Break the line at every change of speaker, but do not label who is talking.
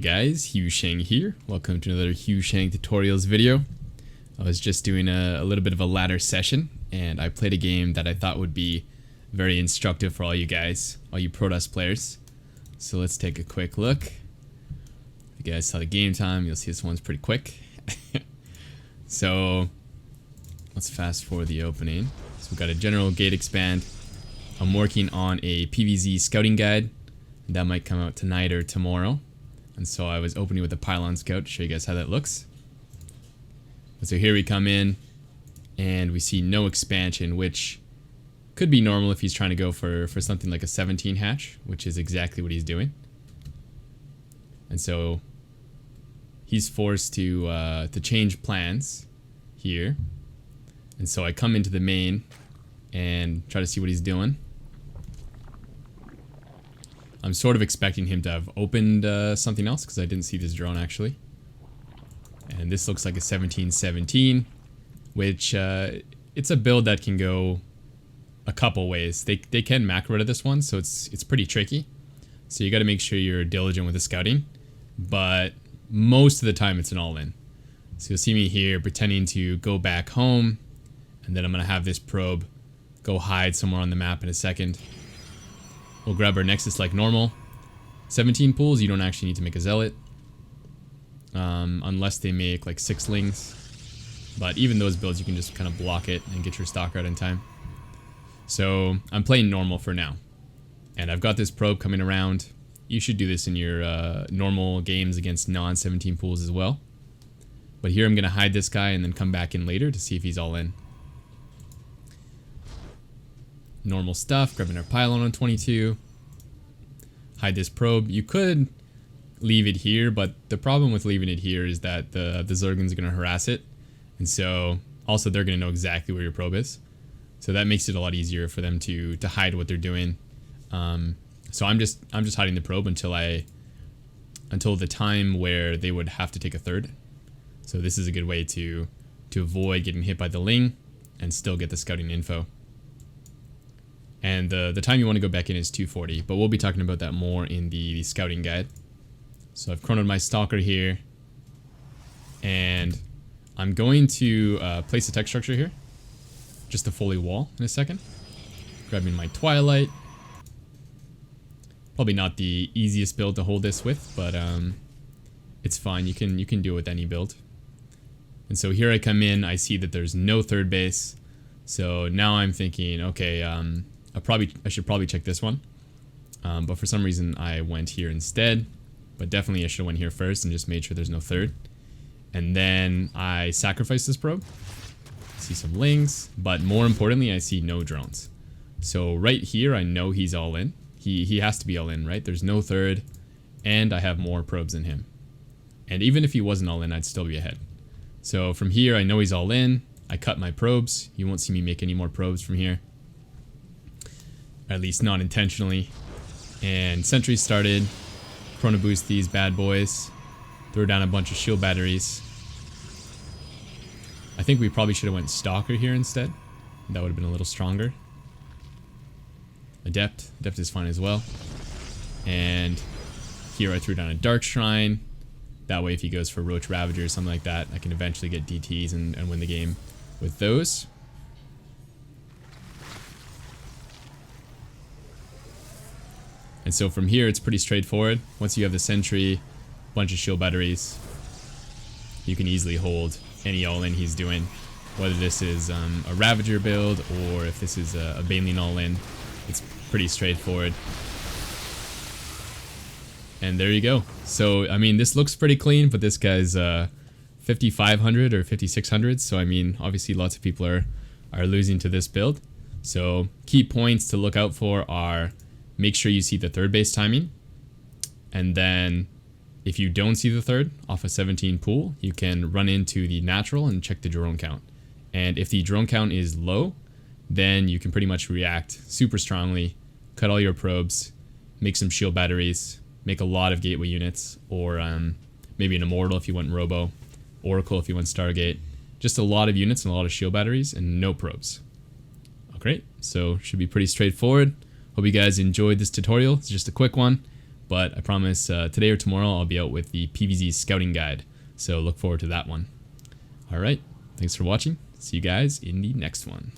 guys, Hugh Shang here. Welcome to another Hugh Shang tutorials video. I was just doing a little bit of a ladder session, and I played a game that I thought would be very instructive for all you guys, all you Protoss players. So let's take a quick look. If you guys saw the game time, you'll see this one's pretty quick. So let's fast forward the opening. So we've got a general gate expand. I'm working on a PvZ scouting guide. That might come out tonight or tomorrow. And so I was opening with a pylon scout to show you guys how that looks. And so here we come in and we see no expansion, which could be normal if he's trying to go for something like a 17 hatch, which is exactly what he's doing. And so he's forced to change plans here. And so I come into the main and try to see what he's doing. I'm sort of expecting him to have opened something else because I didn't see this drone actually. And this looks like a 1717, which it's a build that can go a couple ways. They can macro to this one, so it's pretty tricky. So you got to make sure you're diligent with the scouting, but most of the time it's an all-in. So you'll see me here pretending to go back home, and then I'm gonna have this probe go hide somewhere on the map in a second. We'll grab our Nexus like normal. 17 pools, you don't actually need to make a Zealot. Unless they make like 6 lings. But even those builds, you can just kind of block it and get your stock out in time. So I'm playing normal for now. And I've got this probe coming around. You should do this in your normal games against non-17 pools as well. But here I'm going to hide this guy and then come back in later to see if he's all in. Normal stuff, grabbing our pylon on 22. Hide this probe. You could leave it here, but the problem with leaving it here is that the Zergans are going to harass it. And so, also they're going to know exactly where your probe is. So that makes it a lot easier for them to hide what they're doing. So I'm just hiding the probe until the time where they would have to take a third. So this is a good way to avoid getting hit by the Ling and still get the scouting info. And the time you want to go back in is 240, but we'll be talking about that more in the scouting guide. So I've chronoed my Stalker here, and I'm going to place a tech structure here, just a fully wall in a second. Grabbing my Twilight. Probably not the easiest build to hold this with, but it's fine. You can do it with any build. And so here I come in, I see that there's no third base. So now I'm thinking, okay, I should probably check this one. But for some reason I went here instead. But definitely I should have went here first and just made sure there's no third. And then I sacrificed this probe. See some lings, but more importantly I see no drones. So right here I know he's all in. He has to be all in, right? There's no third, and I have more probes than him. And even if he wasn't all in, I'd still be ahead. So from here I know he's all in. I cut my probes. You won't see me make any more probes from here. At least not intentionally. And sentry started. Chrono boost these bad boys. Throw down a bunch of shield batteries. I think we probably should have went Stalker here instead. That would have been a little stronger. Adept. Adept is fine as well. And here I threw down a Dark Shrine. That way if he goes for Roach Ravager or something like that, I can eventually get DTs and win the game with those. And so from here, it's pretty straightforward. Once you have the sentry, bunch of shield batteries, you can easily hold any all-in he's doing. Whether this is a Ravager build or if this is a Bane all-in, it's pretty straightforward. And there you go. So, I mean, this looks pretty clean, but this guy's 5,500 or 5,600. So, I mean, obviously lots of people are losing to this build. So, key points to look out for are: make sure you see the third base timing. And then if you don't see the third off a 17 pool, you can run into the natural and check the drone count. And if the drone count is low, then you can pretty much react super strongly, cut all your probes, make some shield batteries, make a lot of gateway units, or maybe an Immortal if you went Robo, Oracle if you went Stargate. Just a lot of units and a lot of shield batteries and no probes. Okay, so should be pretty straightforward. Hope you guys enjoyed this tutorial. It's just a quick one, but I promise today or tomorrow I'll be out with the PvZ scouting guide. So look forward to that one. All right, thanks for watching. See you guys in the next one.